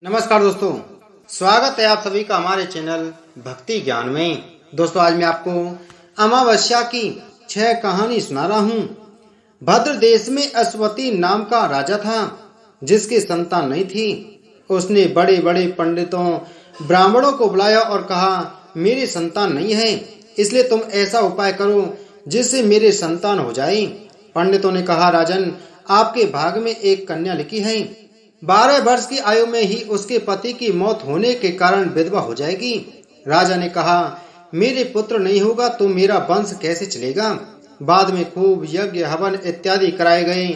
नमस्कार दोस्तों, स्वागत है आप सभी का हमारे चैनल भक्ति ज्ञान में। दोस्तों, आज मैं आपको अमावस्या की 6 कहानी सुना रहा हूँ। भद्र देश में अश्वती नाम का राजा था, जिसकी संतान नहीं थी। उसने बड़े बड़े पंडितों ब्राह्मणों को बुलाया और कहा, मेरी संतान नहीं है, इसलिए तुम ऐसा उपाय करो जिससे मेरी संतान हो जाए। पंडितों ने कहा, राजन, आपके भाग में एक कन्या लिखी है। 12 वर्ष की आयु में ही उसके पति की मौत होने के कारण विधवा हो जाएगी। राजा ने कहा, मेरे पुत्र नहीं होगा तो मेरा वंश कैसे चलेगा। बाद में खूब यज्ञ हवन इत्यादि कराए गए।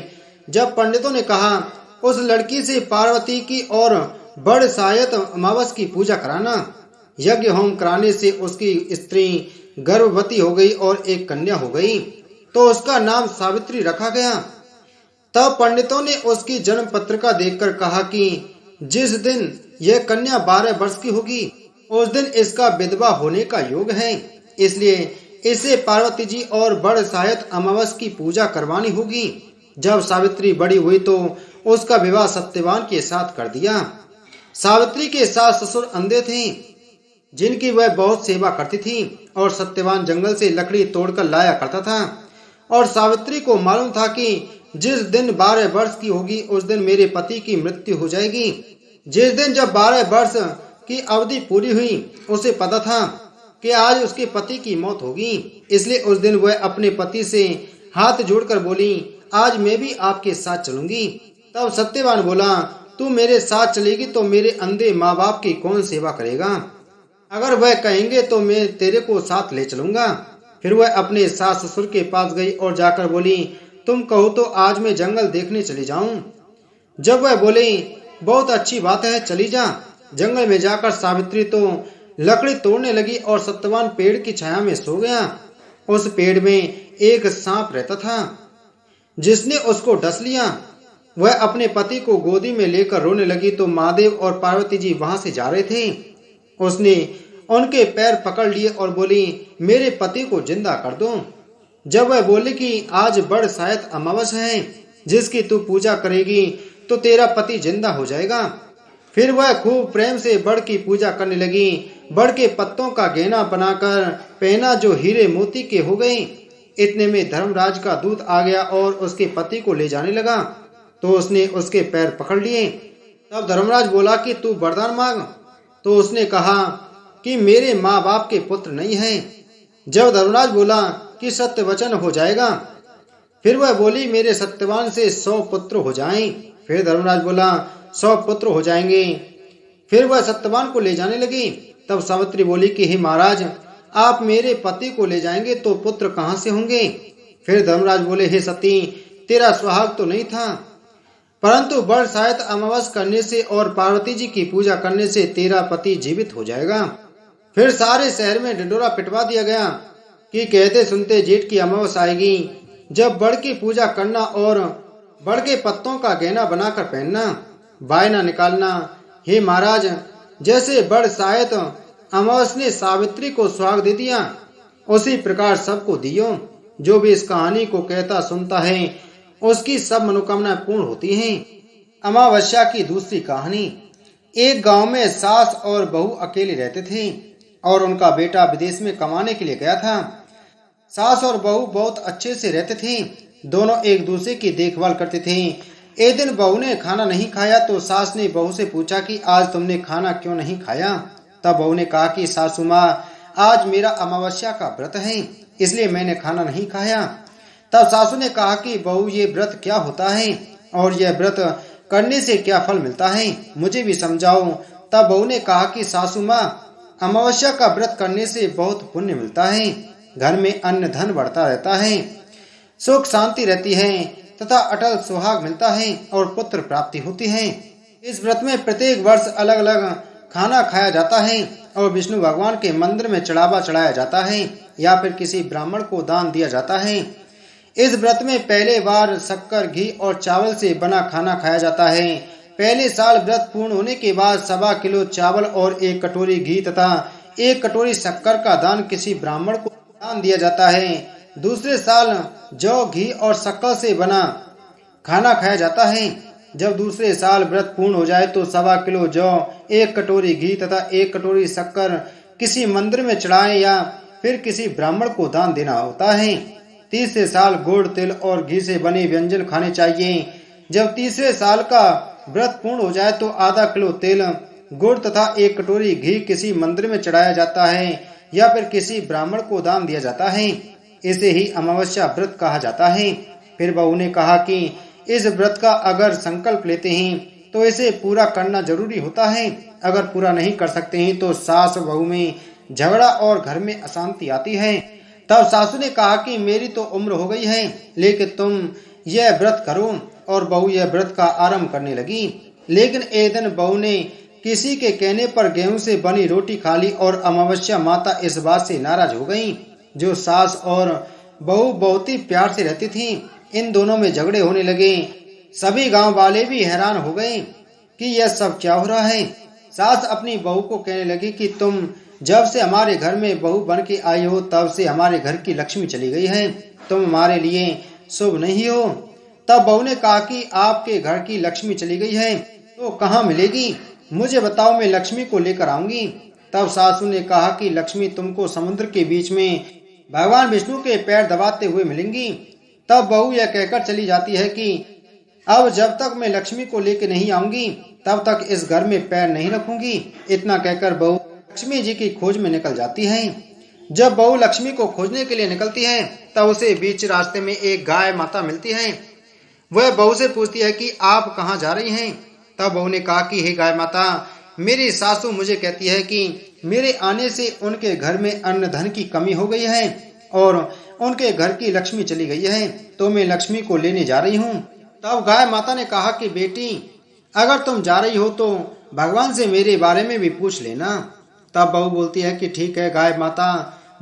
जब पंडितों ने कहा, उस लड़की से पार्वती की और बड़ सायत अमावस की पूजा कराना। यज्ञ होम कराने से उसकी स्त्री गर्भवती हो गई और एक कन्या हो गई, तो उसका नाम सावित्री रखा गया। तब पंडितों ने उसकी जन्म पत्रिका देखकर कहा कि जिस दिन यह कन्या 12 वर्ष की होगी, उस दिन इसका विधवा होने का योग है, इसलिए इसे पार्वती जी और बड़ सायत अमावस की पूजा करवानी होगी। जब सावित्री बड़ी हुई तो उसका विवाह सत्यवान के साथ कर दिया। सावित्री के सास ससुर अंधे थे, जिनकी वह बहुत सेवा करती थी, और सत्यवान जंगल से लकड़ी तोड़कर लाया करता था। और सावित्री को मालूम था कि जिस दिन 12 वर्ष की होगी, उस दिन मेरे पति की मृत्यु हो जाएगी। जिस दिन जब 12 वर्ष की अवधि पूरी हुई, उसे पता था कि आज उसके पति की मौत होगी, इसलिए उस दिन वह अपने पति से हाथ जोड़कर बोली, आज मैं भी आपके साथ चलूंगी। तब सत्यवान बोला, तू मेरे साथ चलेगी तो मेरे अंधे माँ बाप की कौन सेवा करेगा। अगर वह कहेंगे तो मैं तेरे को साथ ले चलूंगा। फिर वह अपने सास ससुर के पास गई और जाकर बोली, तुम कहो तो आज मैं जंगल देखने चली जाऊं। जब वह बोली, बहुत अच्छी बात है, चली जा। जंगल में जाकर सावित्री तो लकड़ी तोड़ने लगी और सत्यवान पेड़ की छाया में सो गया। उस पेड़ में एक सांप रहता था, जिसने उसको डस लिया। वह अपने पति को गोदी में लेकर रोने लगी तो महादेव और पार्वती जी वहां से जा रहे थे। उसने उनके पैर पकड़ लिए और बोली, मेरे पति को जिंदा कर दो। जब वह बोली कि आज बड़ सायत अमावस है, जिसकी तू पूजा करेगी तो तेरा पति जिंदा हो जाएगा। फिर वह खूब प्रेम से बड़ की पूजा करने लगी। बड़ के पत्तों का गहना बनाकर पहना, जो हीरे मोती के हो गए। इतने में धर्मराज का दूत आ गया और उसके पति को ले जाने लगा, तो उसने उसके पैर पकड़ लिए। तब धर्मराज बोला कि तू वरदान मांग। तो उसने कहा कि मेरे माँ बाप के पुत्र नहीं हैं। जब धर्मराज बोला कि सत्य वचन हो जाएगा, फिर वह बोली, मेरे सत्यवान से 100 पुत्र हो जाएं। फिर धर्मराज बोला, 100 पुत्र हो जाएंगे। फिर वह सत्यवान को ले जाने लगी। तब सावित्री बोली कि हे महाराज, आप मेरे पति को ले जाएंगे तो पुत्र कहाँ से होंगे। फिर धर्मराज बोले, हे सती, तेरा सुहाग तो नहीं था, परंतु बड़ सायत अमावस करने से और पार्वती जी की पूजा करने से तेरा पति जीवित हो जाएगा। फिर सारे शहर में ढिंढोरा पिटवा दिया गया कि कहते सुनते जेठ की अमावस आएगी, जब बड़ की पूजा करना और बड़ के पत्तों का गहना बनाकर पहनना, वायना निकालना। हे महाराज, जैसे बड़ सायत अमावस ने सावित्री को सुहाग दे दिया, उसी प्रकार सबको दियो। जो भी इस कहानी को कहता सुनता है, उसकी सब मनोकामनाएं पूर्ण होती हैं। अमावस्या की दूसरी कहानी। एक गांव में सास और बहू अकेले रहते थे और उनका बेटा विदेश में कमाने के लिए गया था। सास और बहू बहुत अच्छे से रहते थे, दोनों एक दूसरे की देखभाल करते थे। एक दिन बहू ने खाना नहीं खाया तो सास ने बहू से पूछा कि आज तुमने खाना क्यों नहीं खाया। तब बहू ने कहा कि सासू माँ, आज मेरा अमावस्या का व्रत है, इसलिए मैंने खाना नहीं खाया। तब सासू ने कहा कि बहू, ये व्रत क्या होता है और यह व्रत करने से क्या फल मिलता है, मुझे भी समझाओ। तब बहू ने कहा कि सासू माँ, अमावस्या का व्रत करने से बहुत पुण्य मिलता है, घर में अन्न धन बढ़ता रहता है, सुख शांति रहती है तथा अटल सुहाग मिलता है और पुत्र प्राप्ति होती है। इस व्रत में प्रत्येक वर्ष अलग अलग खाना खाया जाता है और विष्णु भगवान के मंदिर में चढ़ावा चढ़ाया जाता है या फिर किसी ब्राह्मण को दान दिया जाता है। इस व्रत में पहले बार शक्कर, घी और चावल से बना खाना खाया जाता है। पहले साल व्रत पूर्ण होने के बाद 1.25 किलो चावल और 1 कटोरी घी तथा 1 कटोरी शक्कर का दान किसी ब्राह्मण को दान दिया जाता है। दूसरे साल जौ, घी और शक्कर से बना खाना खाया जाता है। जब दूसरे साल व्रत पूर्ण हो जाए तो 1.25 किलो जौ, 1 कटोरी घी तथा 1 कटोरी शक्कर किसी मंदिर में चढ़ाएं या फिर किसी ब्राह्मण को दान देना होता है। तीसरे साल गुड़, तिल और घी से बने व्यंजन खाने चाहिए। जब तीसरे साल का व्रत पूर्ण हो जाए तो आधा किलो तिल, गुड़ तथा 1 कटोरी घी किसी मंदिर में चढ़ाया जाता है या फिर किसी ब्राह्मण को दान दिया जाता है। इसे ही अमावस्या व्रत कहा जाता है। फिर बहू ने कहा कि इस व्रत का अगर संकल्प लेते हैं तो इसे पूरा करना जरूरी होता है। अगर पूरा नहीं कर सकते हैं तो सास बहू में झगड़ा और घर में अशांति आती है। तब सासू ने कहा कि मेरी तो उम्र हो गई है, लेकिन तुम यह व्रत करो। और बहू यह व्रत का आरंभ करने लगी। लेकिन एक दिन बहू ने किसी के कहने पर गेहूं से बनी रोटी खा ली और अमावस्या माता इस बात से नाराज हो गईं। जो सास और बहू बहुत ही प्यार से रहती थी, इन दोनों में झगड़े होने लगे। सभी गांव वाले भी हैरान हो गए कि यह सब क्या हो रहा है। सास अपनी बहू को कहने लगी कि तुम जब से हमारे घर में बहू बन के आई हो तब से हमारे घर की लक्ष्मी चली गई है। तुम हमारे लिए शुभ नहीं हो। तब बहू ने कहा कि आपके घर की लक्ष्मी चली गई है तो कहाँ मिलेगी, मुझे बताओ, मैं लक्ष्मी को लेकर आऊंगी। तब सासू ने कहा कि लक्ष्मी तुमको समुद्र के बीच में भगवान विष्णु के पैर दबाते हुए मिलेंगी। तब बहू यह कहकर चली जाती है कि अब जब तक मैं लक्ष्मी को लेकर नहीं आऊंगी तब तक इस घर में पैर नहीं रखूंगी। इतना कहकर बहू लक्ष्मी जी की खोज में निकल जाती है। जब बहू लक्ष्मी को खोजने के लिए निकलती है तब उसे बीच रास्ते में एक गाय माता मिलती है। वह बहू से पूछती है कि आप कहाँ जा रही हैं। तब बहू ने कहा कि हे गाय माता, मेरी सासू मुझे कहती है कि मेरे आने से उनके घर में अन्न धन की कमी हो गई है और उनके घर की लक्ष्मी चली गई है, तो मैं लक्ष्मी को लेने जा रही हूँ। तब गाय माता ने कहा कि बेटी, अगर तुम जा रही हो तो भगवान से मेरे बारे में भी पूछ लेना। तब बहू बोलती है कि ठीक है गाय माता,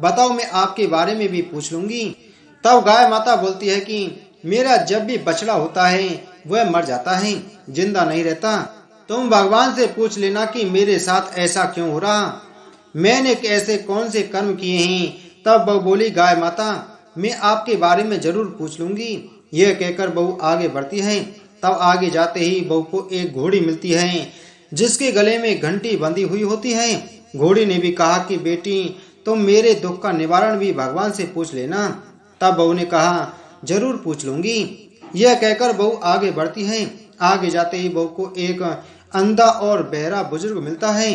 बताओ, मैं आपके बारे में भी पूछ लूंगी। तब गाय माता बोलती है कि मेरा जब भी बछड़ा होता है वह मर जाता है, जिंदा नहीं रहता। तुम भगवान से पूछ लेना कि मेरे साथ ऐसा क्यों हो रहा, मैंने ऐसे कौन से कर्म किए हैं। तब बहू बोली, गाय माता, मैं आपके बारे में जरूर पूछ लूंगी। यह कहकर बहू आगे बढ़ती है। तब आगे जाते ही बहू को एक घोड़ी मिलती है जिसके गले में घंटी बंधी हुई होती है। घोड़ी ने भी कहा कि बेटी, तुम मेरे दुख का निवारण भी भगवान से पूछ लेना। तब बहू ने कहा जरूर पूछ लूंगी। यह कहकर बहू आगे बढ़ती है। आगे जाते ही बहू को एक अंधा और बहरा बुजुर्ग मिलता है।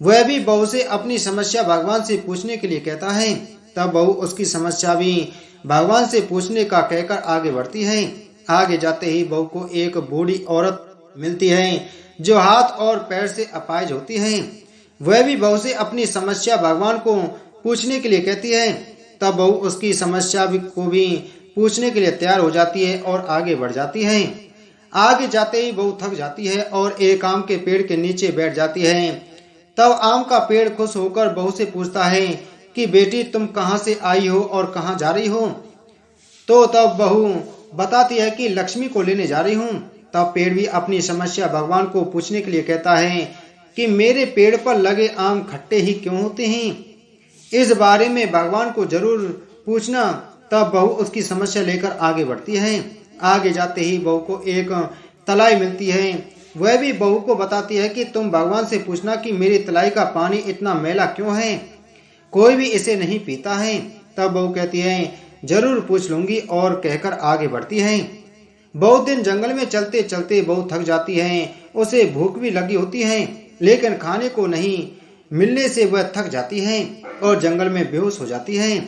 वह भी बहू से अपनी समस्या भगवान से पूछने के लिए कहता है। तब बहू उसकी समस्या भी भगवान से पूछने का कहकर आगे बढ़ती है। आगे जाते ही बहू को एक बूढ़ी औरत मिलती है जो हाथ और पैर से अपाहिज होती है। वह भी बहू से अपनी समस्या भगवान को पूछने के लिए कहती है। तब बहू उसकी समस्या को भी पूछने के लिए तैयार हो जाती है और आगे बढ़ जाती है। आगे जाते ही बहू थक जाती है और एक आम के पेड़ के नीचे बैठ जाती है। तब आम का पेड़ खुश होकर बहू से पूछता है कि बेटी, तुम कहाँ से आई हो और कहाँ जा रही हो। तो तब बहू बताती है कि लक्ष्मी को लेने जा रही हूँ। तब पेड़ भी अपनी समस्या भगवान को पूछने के लिए कहता है कि मेरे पेड़ पर लगे आम खट्टे ही क्यों होते हैं, इस बारे में भगवान को जरूर पूछना। तब बहू उसकी समस्या लेकर आगे बढ़ती है। आगे जाते ही बहू को एक तलाई मिलती है। वह भी बहू को बताती है कि तुम भगवान से पूछना कि मेरी तलाई का पानी इतना मैला क्यों है, कोई भी इसे नहीं पीता है। तब बहू कहती है जरूर पूछ लूंगी और कहकर आगे बढ़ती है। बहुत दिन जंगल में चलते चलते बहू थक जाती है। उसे भूख भी लगी होती है, लेकिन खाने को नहीं मिलने से वह थक जाती है और जंगल में बेहोश हो जाती है।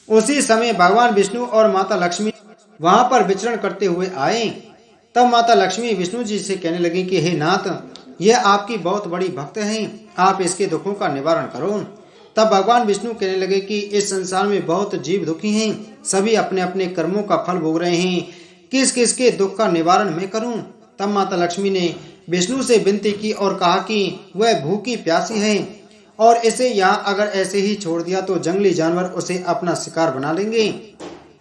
उसी समय भगवान विष्णु और माता लक्ष्मी वहां पर विचरण करते हुए आए। तब माता लक्ष्मी विष्णु जी से कहने लगी कि हे नाथ, यह आपकी बहुत बड़ी भक्त है, आप इसके दुखों का निवारण करो। तब भगवान विष्णु कहने लगे कि इस संसार में बहुत जीव दुखी हैं, सभी अपने अपने कर्मों का फल भोग रहे हैं, किस किस के दुख का निवारण मैं करूं। तब माता लक्ष्मी ने विष्णु से विनती की और कहा कि वह भूखी प्यासी है और इसे यहाँ अगर ऐसे ही छोड़ दिया तो जंगली जानवर उसे अपना शिकार बना लेंगे।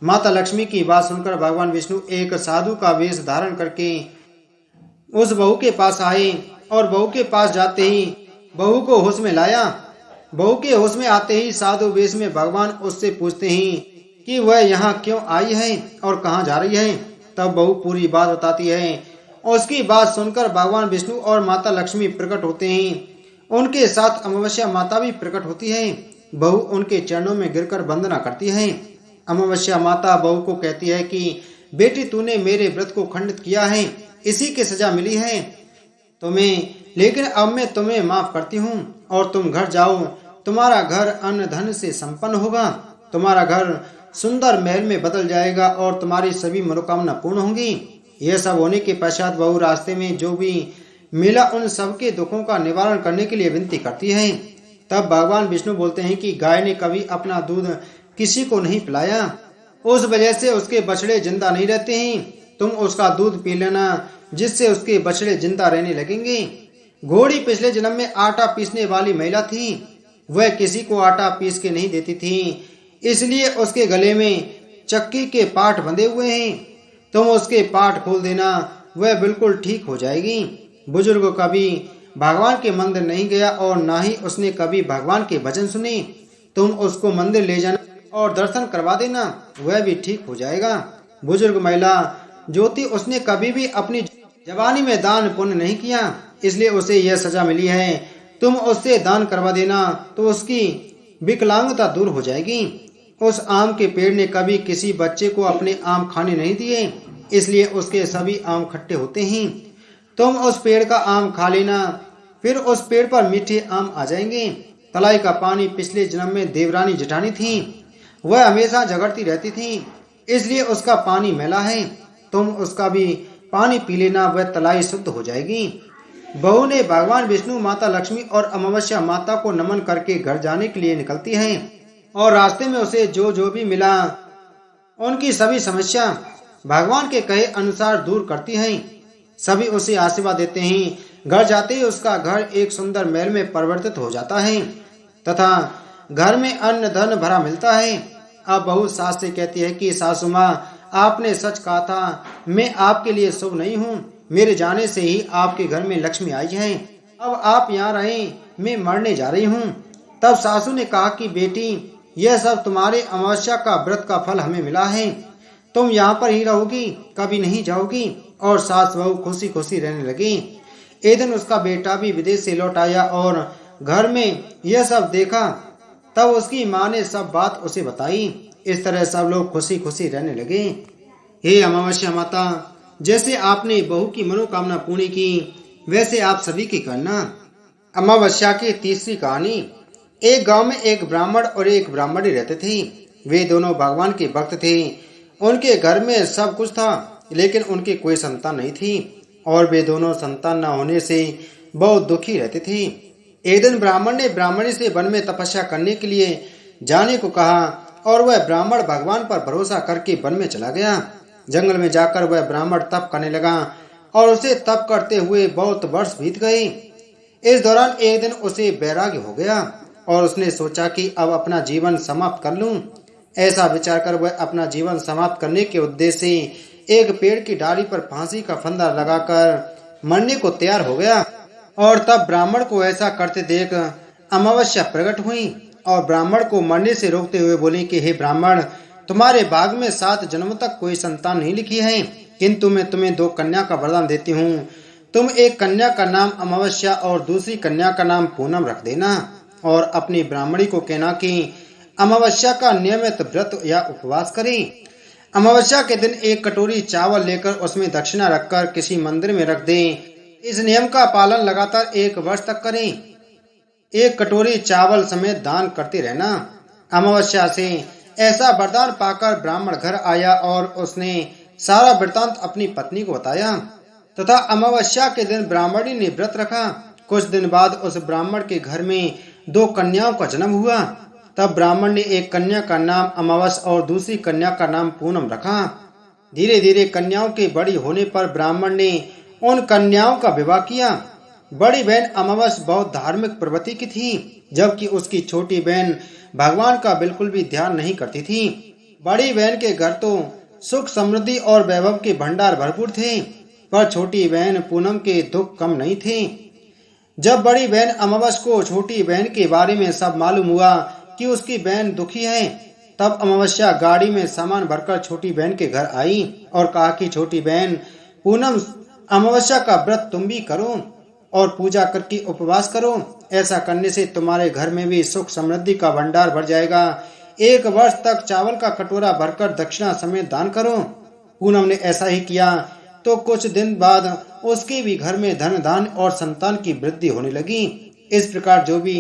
माता लक्ष्मी की बात सुनकर भगवान विष्णु एक साधु का वेश धारण करके उस बहू के पास आए और बहू के पास जाते ही बहू को होश में लाया। बहू के होश में आते ही साधु वेश में भगवान उससे पूछते हैं कि वह यहाँ क्यों आई है और कहाँ जा रही है। तब बहू पूरी बात बताती है उसकी बात सुनकर भगवान विष्णु और माता लक्ष्मी प्रकट होते हैं। उनके साथ अमावस्या माता भी प्रकट होती है। बहू उनके चरणों में गिरकर वंदना करती है। अमावस्या माता बहू को कहती है कि बेटी, तूने मेरे व्रत को खंडित किया है, इसी की सजा मिली है तुम्हें, लेकिन अब मैं तुम्हें माफ करती हूँ और तुम घर जाओ। तुम्हारा घर अन्न धन से संपन्न होगा, तुम्हारा घर सुंदर महल में बदल जाएगा और तुम्हारी सभी मनोकामना पूर्ण होंगी। यह सब होने के पश्चात बहू रास्ते में जो भी मिला उन सबके दुखों का निवारण करने के लिए विनती करती है। तब भगवान विष्णु बोलते हैं कि गाय ने कभी अपना दूध किसी को नहीं पिलाया, उस वजह से उसके बछड़े जिंदा नहीं रहते हैं। तुम उसका दूध पी लेना, जिससे उसके बछड़े जिंदा रहने लगेंगे। घोड़ी पिछले जन्म में आटा पीसने वाली महिला थी। वह किसी को आटा पीस के नहीं देती थी, इसलिए उसके गले में चक्की के पाठ बंधे हुए हैं। तुम उसके पाठ खोल देना, वह बिल्कुल ठीक हो जाएगी। बुजुर्ग कभी भगवान के मंदिर नहीं गया और ना ही उसने कभी भगवान के भजन सुने। तुम उसको मंदिर ले जाना और दर्शन करवा देना, वह भी ठीक हो जाएगा। बुजुर्ग महिला ज्योति, उसने कभी भी अपनी जवानी में दान पुण्य नहीं किया, इसलिए उसे यह सजा मिली है। तुम उससे दान करवा देना तो उसकी विकलांगता दूर हो जाएगी। उस आम के पेड़ ने कभी किसी बच्चे को अपने आम खाने नहीं दिए, इसलिए उसके सभी आम खट्टे होते हैं। तुम उस पेड़ का आम खा लेना, फिर उस पेड़ पर मीठे आम आ जाएंगे। तलाई का पानी पिछले जन्म में देवरानी जेठानी थी। वह हमेशा झगड़ती रहती थी, इसलिए उसका पानी मैला है। तुम उसका भी पानी पी लेना, वह तलाई शुद्ध हो जाएगी। बहू ने भगवान विष्णु, माता लक्ष्मी और अमावस्या माता को नमन करके घर जाने के लिए निकलती है और रास्ते में उसे जो भी मिला उनकी सभी समस्या भगवान के कहे अनुसार दूर करती है। सभी उसे आशीर्वाद देते हैं। घर जाते ही उसका घर एक सुंदर महल में परिवर्तित हो जाता है तथा घर में अन्न धन भरा मिलता है। अब बहू सास से कहती है कि सासू माँ, आपने सच कहा था, मैं आपके लिए शुभ नहीं हूँ। मेरे जाने से ही आपके घर में लक्ष्मी आई है। अब आप यहाँ रहें, मैं मरने जा रही हूँ। तब सासू ने कहा कि बेटी, यह सब तुम्हारे अमावस्या का व्रत का फल हमें मिला है। तुम यहाँ पर ही रहोगी, कभी नहीं जाओगी। और सास बहू खुशी खुशी रहने लगी। एक दिन उसका बेटा भी विदेश से लौट आया और घर में यह सब देखा। तब उसकी माँ ने सब बात उसे बताई। इस तरह सब लोग खुशी खुशी रहने लगे। हे अमावस्या माता, जैसे आपने बहू की मनोकामना पूरी की, वैसे आप सभी की करना। अमावस्या की तीसरी कहानी। एक गांव में एक ब्राह्मण और एक ब्राह्मणी रहते थे। वे दोनों भगवान के भक्त थे। उनके घर में सब कुछ था, लेकिन उनकी कोई संतान नहीं थी और वे दोनों संतान न होने से बहुत दुखी रहते थे। एक दिन ब्राह्मण ने ब्राह्मणी से वन में तपस्या करने के लिए जाने को कहा और वह ब्राह्मण भगवान पर भरोसा करके वन में चला गया। जंगल में जाकर वह ब्राह्मण तप करने लगा और उसे तप करते हुए बहुत वर्ष बीत गए। इस दौरान एक दिन उसे वैराग्य हो गया और उसने सोचा कि अब अपना जीवन समाप्त कर लूं। ऐसा विचार कर वह अपना जीवन समाप्त करने के उद्देश्य से एक पेड़ की डाली पर फांसी का फंदा लगाकर मरने को तैयार हो गया। और तब ब्राह्मण को ऐसा करते देख अमावस्या प्रकट हुई और ब्राह्मण को मरने से रोकते हुए बोली कि हे ब्राह्मण, तुम्हारे भाग में 7 जन्मों तक कोई संतान नहीं लिखी है, किंतु मैं तुम्हें 2 कन्या का वरदान देती हूँ। तुम एक कन्या का नाम अमावस्या और दूसरी कन्या का नाम पूनम रख देना और अपनी ब्राह्मणी को कहना कि अमावस्या का नियमित व्रत या उपवास करें। अमावस्या के दिन एक कटोरी चावल लेकर उसमें दक्षिणा रखकर किसी मंदिर में रख दें। इस नियम का पालन लगातार 1 वर्ष तक करें। 1 कटोरी चावल समेत दान करते रहना। अमावस्या से ऐसा वरदान पाकर ब्राह्मण घर आया और उसने सारा वृत्तांत अपनी पत्नी को बताया तथा अमावस्या के दिन ब्राह्मणी ने व्रत रखा। कुछ दिन बाद उस ब्राह्मण के घर में 2 कन्याओं का जन्म हुआ। तब ब्राह्मण ने एक कन्या का नाम अमावस और दूसरी कन्या का नाम पूनम रखा। धीरे धीरे कन्याओं के बड़ी होने पर ब्राह्मण ने उन कन्याओं का विवाह किया। बड़ी बहन अमावस बहुत धार्मिक प्रवृत्ति की थी, जबकि उसकी छोटी बहन भगवान का बिल्कुल भी ध्यान नहीं करती थी। बड़ी बहन के घर तो सुख समृद्धि और वैभव के भंडार भरपूर थे, पर छोटी बहन पूनम के दुख कम नहीं थे। जब बड़ी बहन अमावस को छोटी बहन के बारे में सब मालूम हुआ कि उसकी बहन दुखी है, तब अमावस्या गाड़ी में सामान भरकर छोटी बहन के घर आई और कहा कि छोटी बहन पूनम अमावस्या का व्रत तुम भी करो और पूजा करके उपवास करो। ऐसा करने से तुम्हारे घर में भी सुख समृद्धि का भंडार भर जाएगा। 1 वर्ष तक चावल का कटोरा भरकर दक्षिणा समेत दान करो। पूनम ने ऐसा ही किया तो कुछ दिन बाद उसके भी घर में धन धान और संतान की वृद्धि होने लगी। इस प्रकार जो भी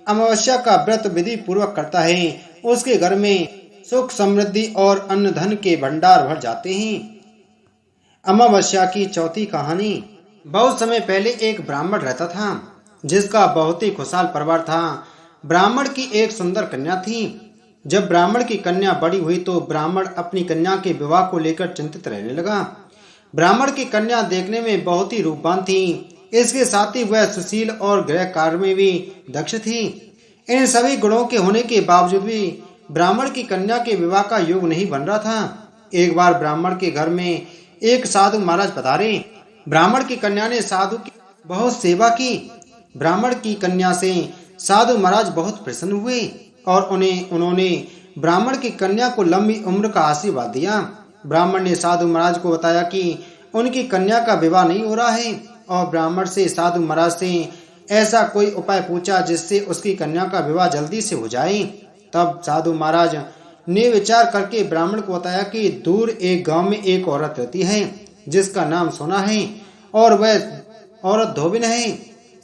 अमावस्या का व्रत विधि पूर्वक करता है उसके घर में सुख समृद्धि और अन्न धन के भंडार भर जाते हैं। अमावस्या की चौथी कहानी। बहुत समय पहले एक ब्राह्मण रहता था जिसका बहुत ही खुशहाल परिवार था। ब्राह्मण की एक सुंदर कन्या थी। जब ब्राह्मण की कन्या बड़ी हुई तो ब्राह्मण अपनी कन्या के विवाह को लेकर चिंतित रहने लगा। ब्राह्मण की कन्या देखने में बहुत ही रूपवान थी। इसके साथ ही वह सुशील और गृह कार्य में भी दक्ष थी। इन सभी गुणों के होने के बावजूद भी ब्राह्मण की कन्या के विवाह का योग नहीं बन रहा था। एक बार ब्राह्मण के घर में एक साधु महाराज पधारे। ब्राह्मण की कन्या ने साधु की बहुत सेवा की। ब्राह्मण की कन्या से साधु महाराज बहुत प्रसन्न हुए और उन्होंने ब्राह्मण की कन्या को लंबी उम्र का आशीर्वाद दिया। ब्राह्मण ने साधु महाराज को बताया कि उनकी कन्या का विवाह नहीं हो रहा है और ब्राह्मण से साधु महाराज से ऐसा कोई उपाय पूछा जिससे उसकी कन्या का विवाह जल्दी से हो जाए। तब साधु महाराज ने विचार करके ब्राह्मण को बताया कि दूर एक गांव में एक औरत रहती है जिसका नाम सोना है और वह औरत धोबिन है।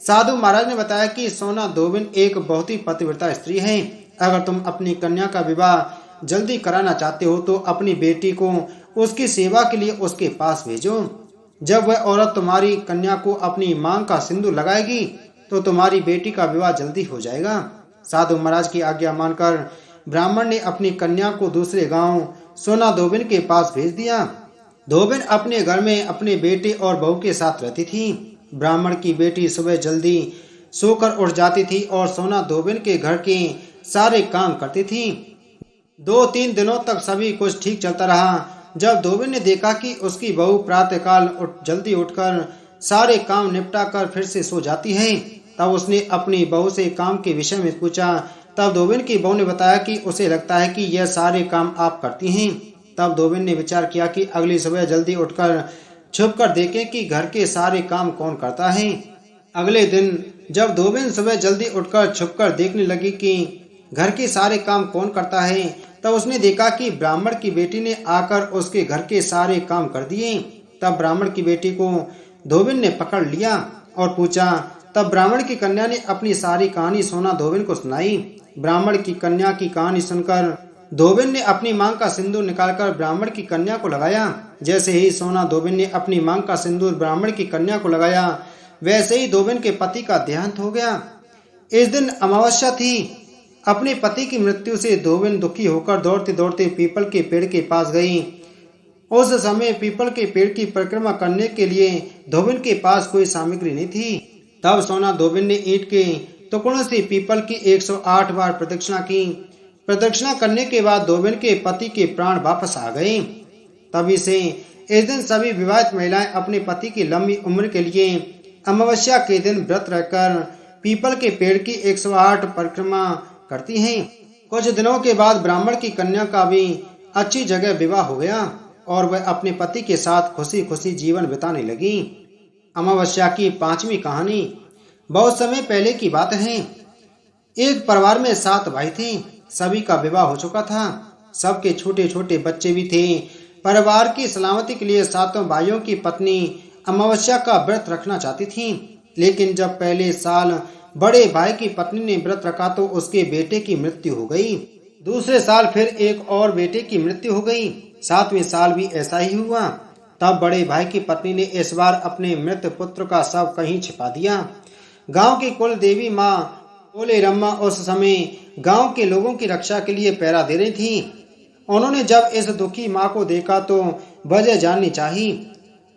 साधु महाराज ने बताया कि सोना धोबिन एक बहुत ही पतिव्रता स्त्री है। अगर तुम अपनी कन्या का विवाह जल्दी कराना चाहते हो तो अपनी बेटी को उसकी सेवा के लिए उसके पास भेजो। जब वह औरत तुम्हारी कन्या को अपनी मांग का सिंदूर लगाएगी तो तुम्हारी बेटी का विवाह जल्दी हो जाएगा। साधु महाराज की आज्ञा मानकर ब्राह्मण ने अपनी कन्या को दूसरे गांव सोना धोबिन के पास भेज दिया। धोबिन अपने घर में अपने बेटे और बहू के साथ रहती थी। ब्राह्मण की बेटी सुबह जल्दी सोकर उठ जाती थी और सोना धोबिन के घर के सारे काम करती थी। 2-3 दिनों तक सभी कुछ ठीक चलता रहा। जब धोबिन ने देखा कि उसकी बहू प्रातःकाल जल्दी उठकर सारे काम निपटा कर फिर से सो जाती है, तब उसने अपनी बहू से काम के विषय में पूछा। तब धोबिन की बहू ने बताया कि उसे लगता है कि यह सारे काम आप करती हैं। तब धोबिन ने विचार किया कि अगली सुबह जल्दी उठकर छुपकर देखें कि घर के सारे काम कौन करता है। अगले दिन जब धोबिन सुबह जल्दी उठकर छुपकर देखने लगी कि घर के सारे काम कौन करता है, तब उसने देखा कि ब्राह्मण की बेटी ने आकर उसके घर के सारे काम कर दिए। तब ब्राह्मण की बेटी को धोबिन ने पकड़ लिया और पूछा। तब ब्राह्मण की कन्या ने अपनी सारी कहानी सोना धोबिन को सुनाई। ब्राह्मण की कन्या की कहानी सुनकर धोबिन ने अपनी मांग का सिंदूर निकालकर ब्राह्मण की कन्या को लगाया। जैसे ही सोना धोबिन ने अपनी मांग का सिंदूर ब्राह्मण की कन्या को लगाया, वैसे ही धोबिन के पति का देहांत हो गया। इस दिन अमावस्या थी। अपने पति की मृत्यु से धोबिन दुखी होकर दौड़ते दौड़ते पीपल के पेड़ के पास गई। उस समय पीपल के पेड़ की परिक्रमा करने के लिए धोबिन के पास कोई सामग्री नहीं थी। तब सोना धोबिन ने ईंट के टुकड़ों से पीपल की 108 बार प्रदक्षिणा की। प्रदक्षिणा करने के बाद धोबिन के पति के प्राण वापस आ गए। तभी से इस दिन सभी विवाहित महिलाएं अपने पति की लंबी उम्र के लिए अमावस्या के दिन व्रत रहकर पीपल के पेड़ की 108 परिक्रमा करती हैं। कुछ दिनों के बाद ब्राह्मण की कन्या का भी अच्छी जगह विवाह हो गया और वह अपने पति के साथ खुशी खुशी जीवन बिताने लगी। अमावस्या की 5वीं कहानी। बहुत समय पहले की बात है। एक परिवार में 7 भाई थे। सभी का विवाह हो चुका था। सबके छोटे छोटे बच्चे भी थे। परिवार की सलामती के लिए 7 भाइयों की पत्नी अमावस्या का व्रत रखना चाहती थी। लेकिन जब पहले साल बड़े भाई की पत्नी ने व्रत रखा तो उसके बेटे की मृत्यु हो गई। दूसरे साल फिर एक और बेटे की मृत्यु हो गई। 7वें साल भी ऐसा ही हुआ। तब बड़े भाई की पत्नी ने इस बार अपने मृत पुत्र का शव कहीं छिपा दिया। गांव की कुल देवी माँ पोलेरम्मा उस समय गांव के लोगों की रक्षा के लिए पहरा दे रही थी। उन्होंने जब इस दुखी माँ को देखा तो वजह जाननी चाहिए।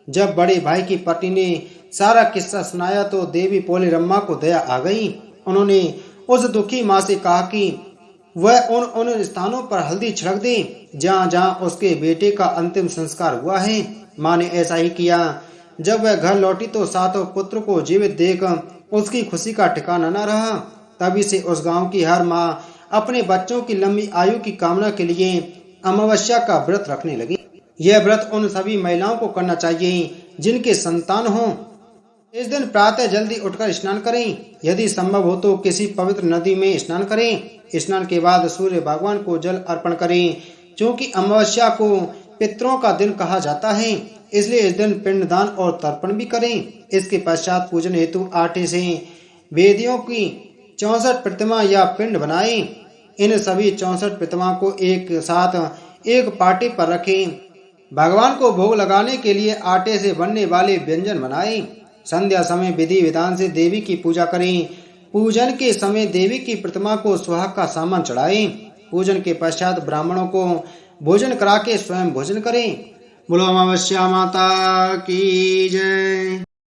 जब बड़े भाई की पत्नी ने सारा किस्सा सुनाया तो देवी पोलेरम्मा को दया आ गई। उन्होंने उस दुखी माँ से कहा कि वह उन स्थानों पर हल्दी छिड़क दे जहाँ जहाँ उसके बेटे का अंतिम संस्कार हुआ है। माँ ने ऐसा ही किया। जब वह घर लौटी तो 7 पुत्र को जीवित देख उसकी खुशी का ठिकाना न रहा। तभी से उस गांव की हर माँ अपने बच्चों की लंबी आयु की कामना के लिए अमावस्या का व्रत रखने लगी। यह व्रत उन सभी महिलाओं को करना चाहिए जिनके संतान हों। इस दिन प्रातः जल्दी उठकर स्नान करें। यदि संभव हो तो किसी पवित्र नदी में स्नान करें। स्नान के बाद सूर्य भगवान को जल अर्पण करें। क्योंकि अमावस्या को पितरों का दिन कहा जाता है, इसलिए इस दिन पिंडदान और तर्पण भी करें। इसके पश्चात पूजन हेतु आटे से वेदियों की 64 प्रतिमा या पिंड बनाएं। इन सभी 64 प्रतिमा को एक साथ एक पाटे पर रखें। भगवान को भोग लगाने के लिए आटे से बनने वाले व्यंजन बनाएं। संध्या समय विधि विधान से देवी की पूजा करें। पूजन के समय देवी की प्रतिमा को सुहाग का सामान चढ़ाएं। पूजन के पश्चात ब्राह्मणों को भोजन करा के स्वयं भोजन करें। बोलो अमावस्या माता की जय।